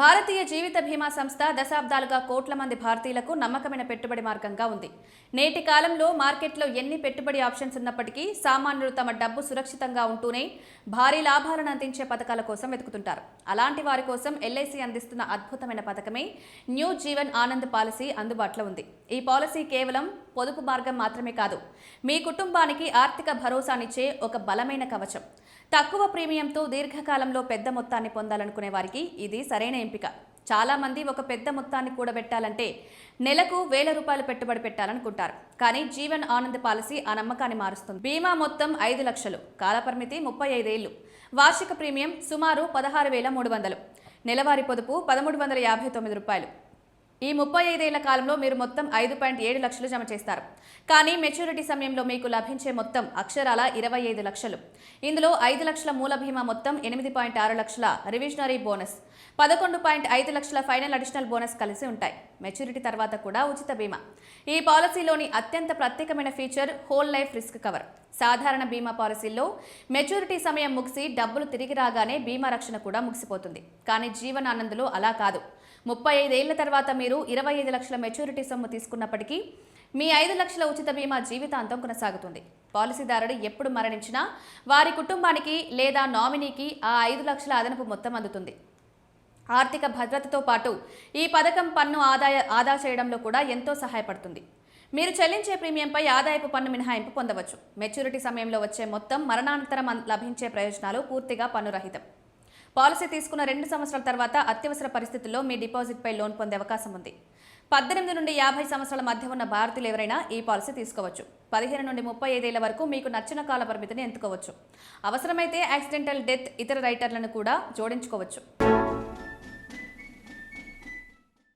భారతీయ జీవిత బీమా సంస్థ దశాబ్దాలుగా కోట్ల మంది భారతీయులకు నమ్మకమైన పెట్టుబడి మార్గంగా ఉంది. నేటి కాలంలో మార్కెట్లో ఎన్ని పెట్టుబడి ఆప్షన్స్ ఉన్నప్పటికీ సామాన్యులు తమ డబ్బు సురక్షితంగా ఉంటూనే భారీ లాభాలను అందించే పథకాల కోసం వెతుకుతుంటారు. అలాంటి వారి కోసం ఎల్ఐసి అందిస్తున్న అద్భుతమైన పథకమే న్యూ జీవన్ ఆనంద్ పాలసీ అందుబాటులో ఉంది. ఈ పాలసీ కేవలం పొదుపు మార్గం మాత్రమే కాదు, మీ కుటుంబానికి ఆర్థిక భరోసానిచ్చే ఒక బలమైన కవచం. తక్కువ ప్రీమియంతో దీర్ఘకాలంలో పెద్ద మొత్తాన్ని పొందాలనుకునే వారికి ఇది సరైన ఎంపిక. చాలా మంది ఒక పెద్ద మొత్తాన్ని కూడబెట్టాలంటే నెలకు ₹1000 పెట్టుబడి పెట్టాలనుకుంటారు. కానీ జీవన్ ఆనంద్ పాలసీ ఆ నమ్మకాన్ని మారుస్తుంది. బీమా మొత్తం 5 లక్షలు, కాలపరిమితి 35 ఏళ్లు, వార్షిక ప్రీమియం సుమారు 16,300, నెలవారీ పొదుపు ₹1,359. ఈ 35 ఏళ్ల కాలంలో మీరు మొత్తం 5.7 లక్షలు జమ చేస్తారు. కానీ మెచ్యూరిటీ సమయంలో మీకు లభించే మొత్తం అక్షరాల 25 లక్షలు. ఇందులో 5 లక్షల మూల బీమా మొత్తం, 8.6 లక్షల రివిజనరీ బోనస్, 11.5 లక్షల ఫైనల్ అడిషనల్ బోనస్ కలిసి ఉంటాయి. మెచ్యూరిటీ తర్వాత కూడా ఉచిత బీమా. ఈ పాలసీలోని అత్యంత ప్రత్యేకమైన feature whole life risk cover. సాధారణ బీమా పాలసీల్లో మెచ్యూరిటీ సమయం ముగిసి డబ్బులు తిరిగి రాగానే బీమా రక్షణ కూడా ముగిసిపోతుంది. కానీ జీవన్ ఆనంద్లో అలా కాదు. 35 ఏళ్ల తర్వాత మీరు 25 లక్షల మెచ్యూరిటీ సొమ్ము తీసుకున్నప్పటికీ మీ 5 లక్షల ఉచిత బీమా జీవితాంతం కొనసాగుతుంది. పాలసీదారుడు ఎప్పుడు మరణించినా వారి కుటుంబానికి లేదా నామినీకి ఆ 5 లక్షల అదనపు మొత్తం అందుతుంది. ఆర్థిక భద్రతతో పాటు ఈ పథకం పన్ను ఆదా చేయడంలో కూడా ఎంతో సహాయపడుతుంది. మీరు చెల్లించే ప్రీమియంపై ఆదాయపు పన్ను మినహాయింపు పొందవచ్చు. మెచ్యూరిటీ సమయంలో వచ్చే మొత్తం, మరణానంతరం లభించే ప్రయోజనాలు పూర్తిగా పన్నురహితం. పాలసీ తీసుకున్న 2 సంవత్సరాల తర్వాత అత్యవసర పరిస్థితుల్లో మీ డిపాజిట్పై లోన్ పొందే అవకాశం ఉంది. 18 నుండి 50 సంవత్సరాల మధ్య ఉన్న భారతీయులు ఎవరైనా ఈ పాలసీ తీసుకోవచ్చు. 15 నుండి 35 ఏళ్ల వరకు మీకు నచ్చిన కాల పరిమితిని ఎంచుకోవచ్చు. అవసరమైతే యాక్సిడెంటల్ డెత్, ఇతర రైటర్లను కూడా జోడించుకోవచ్చు.